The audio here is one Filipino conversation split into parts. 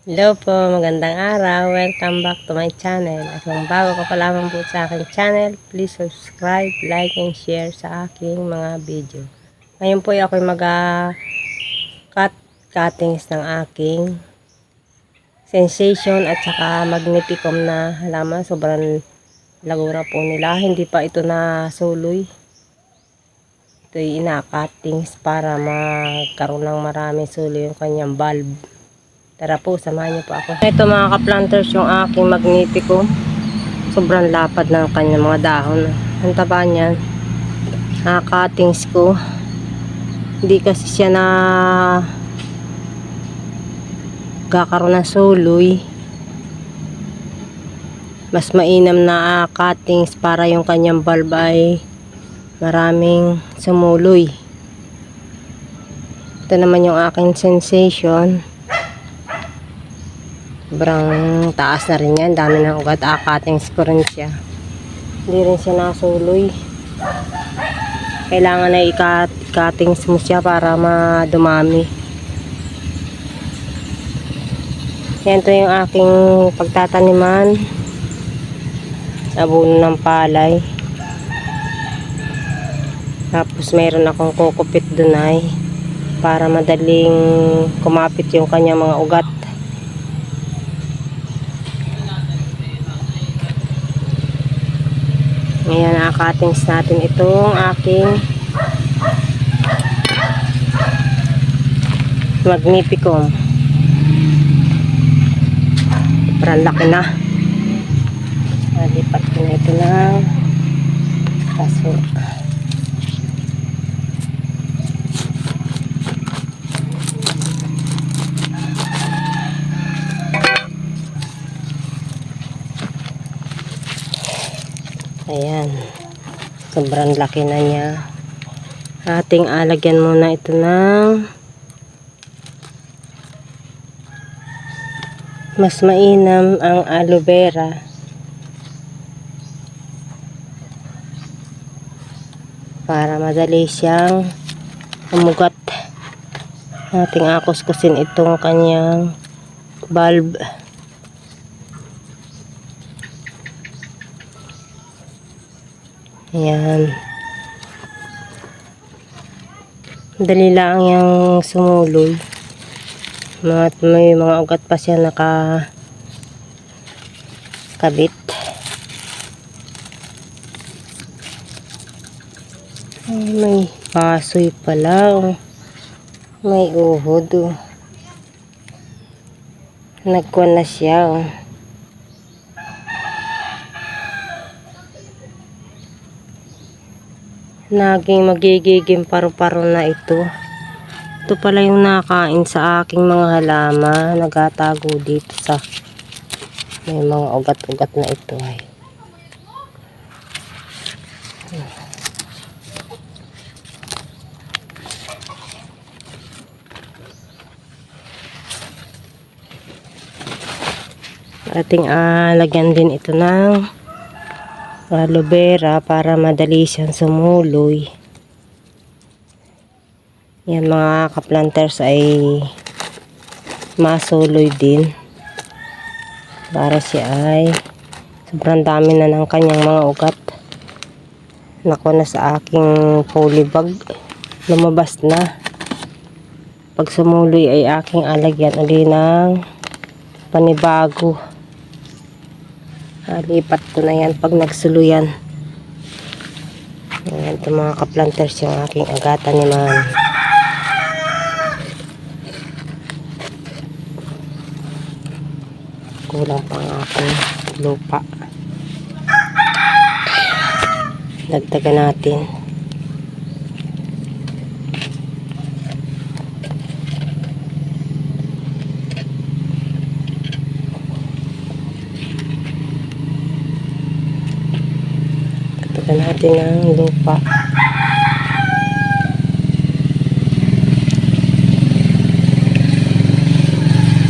Hello po, magandang araw. Welcome back to my channel. At kung bago ka pa lamang po sa aking channel, please subscribe, like, and share sa aking mga video. Ngayon po ako mag-cut cuttings ng aking sensation at saka magnificum na halaman. Sobrang lagura po nila. Hindi pa ito na suloy. Ito'y ina-cuttings para magkaroon ng maraming suloy yung kanyang bulb. Tara po, samahan niyo po ako. Ito mga ka-planters, yung aking magnificum. Sobrang lapad ng kanyang mga dahon. Ang taba niyan. Cuttings ko. Hindi kasi siya na kakaroon ng suloy. Mas mainam na cuttings para yung kanyang bulb ay maraming sumuloy. Ito naman yung aking sensation. Sobrang taas na rin yan. Dami ng ugat. Cuttings ko rin siya. Hindi rin siya nasuloy. Kailangan na i-cuttings mo siya para madumami. Yan, ito yung aking pagtataniman. Abono ng palay. Tapos mayroon akong kukupit dun ay para madaling kumapit yung kanyang mga ugat. Ngayon, cuttings natin itong aking magnificum. Sobrang laki na. Nalipat ko na ito ng kaso. Ayan, sobrang laki na niya. Ating alagyan muna ito ng mas mainam ang aloe vera para madali siyang umugat. Ating akuskusin itong kanyang bulb. Ayan. Dali lang yung sumuloy. May mga ugat pa siya nakakabit. May pasoy pala. May uhod. Nagkuha na siya. Magiging paru-paro na ito. Ito pala yung nakain sa aking mga halaman. Nagatago dito sa may mga ugat-ugat na ito ay. Ating lagyan din ito ng aloe vera para madali siyang sumuloy. Yan mga ka-planters ay masuloy din para siya ay sobrang dami na ng kanyang mga ugat. Nakuha na sa aking polybag, lumabas na. Pag sumuloy ay aking alagyan uli ng panibago. Lipat ko na yan pag nagsuluyan. Ayan, ito mga ka-planters yung aking agatan naman. Kulang pa ang aking lupa. Dagdagan natin. Dagdagan natin ang lupa.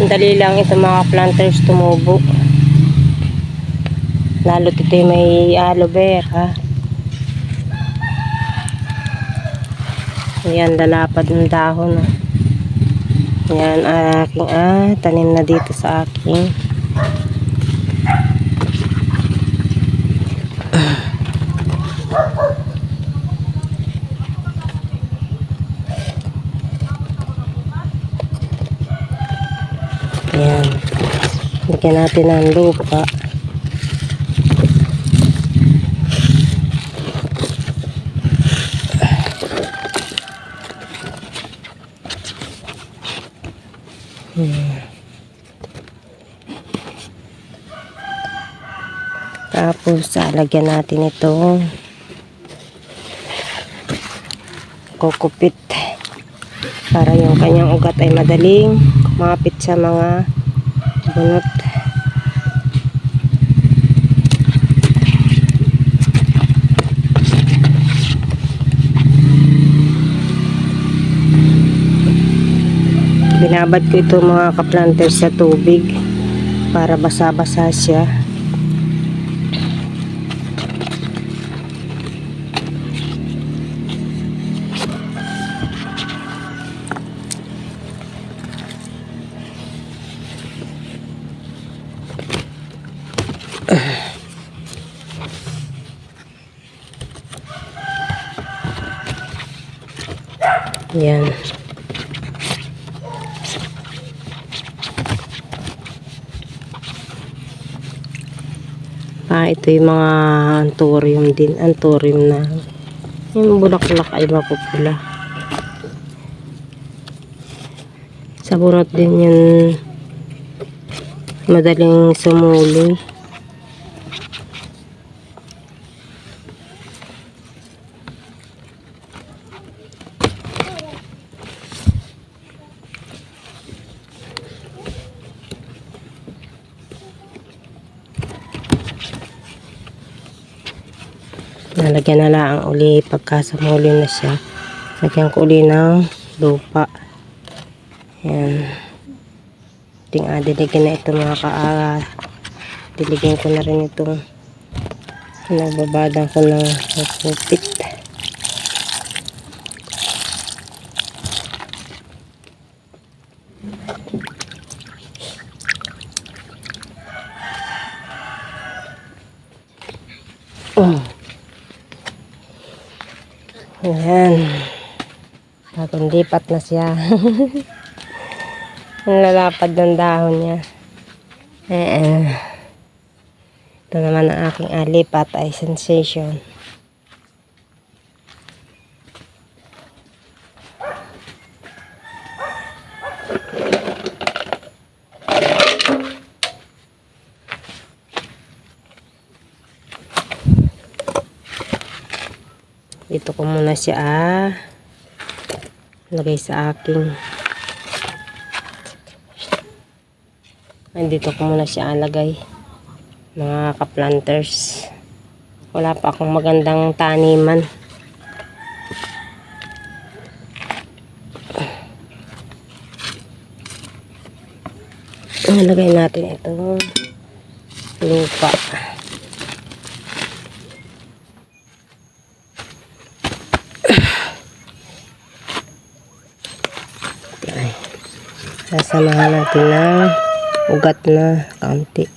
Dali lang ito mga planters tumubo. Lalo't ito may aloe vera. Ayan, lalapad ng dahon. Yan, aking tanim na dito sa aking yan. Lagyan natin ng lupa. Tapos lagyan natin itong kukupit para yung kanyang ugat ay madaling kumapit sa mga bunot. Binabad ko ito mga ka-planters sa tubig para basa-basa siya. Yan. Ito yung mga anthurium din. Anthurium na yung bulaklak ay mapupula. Sa bunot din yun madaling sumuloy. Nalagyan na lang uli pagka sumuli na siya. Lagyan ko uli ng lupa. Yan. Diligyan na ito mga diligyan ko na rin itong nagbabadang ko ng kupit. Ayan. Bagong lipat na siya. Ang lalapad ng dahon niya. Ito naman ang aking lipat ay sensation. Dito ko muna siya lagay sa aking dito ko muna siya lagay mga ka-planters. Wala pa akong magandang taniman. Lagay natin itong lupa. Sasamahan natin ng ugat na kaunti.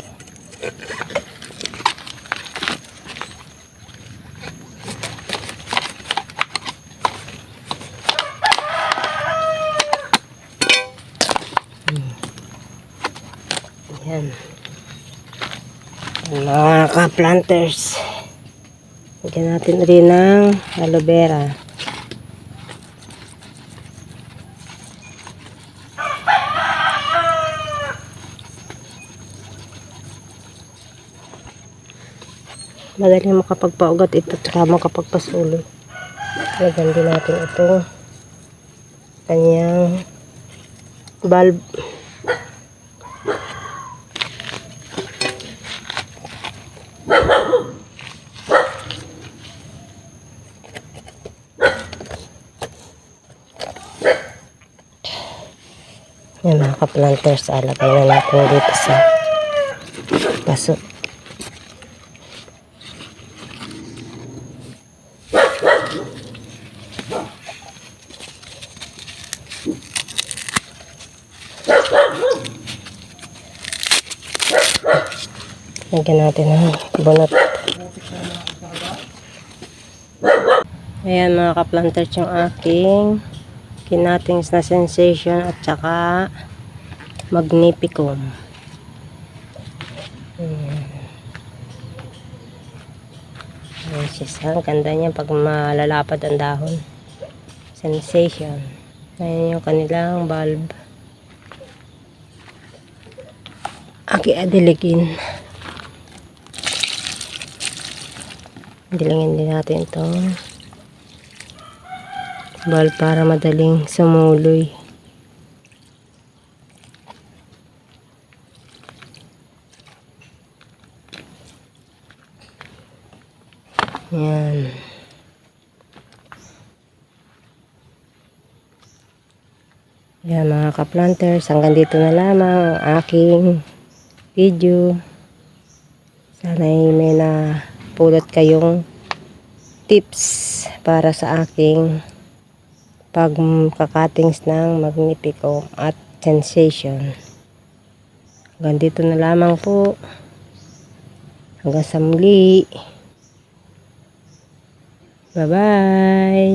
Yan. Mga ka-planters. Lagyan natin rin ng aloe vera. Madaling makapagpaugat ito at makapagpasuloy. Lagyan din natin itong kanyang bulb. Yan mga ka-planters, alagay na natin dito sa paso. Lagyan natin ng bunot. Ayan mga ka-planters, yung aking kinatings na sensation at saka magnificum. Ayan siya. Ang ganda niya pag malalapad ang dahon. Sensation. Ayan yung kanilang bulb. Aki adiligin. Dilingin din natin ito. Bulb para madaling sumuloy. Yan. Yan mga ka-planters, hanggang dito na lamang ang aking video. Sana'y may napulot kayong tips para sa aking pagkakatings ng magnificum at sensation. Hanggang dito na lamang po. Hanggang sa muli. Bye-bye!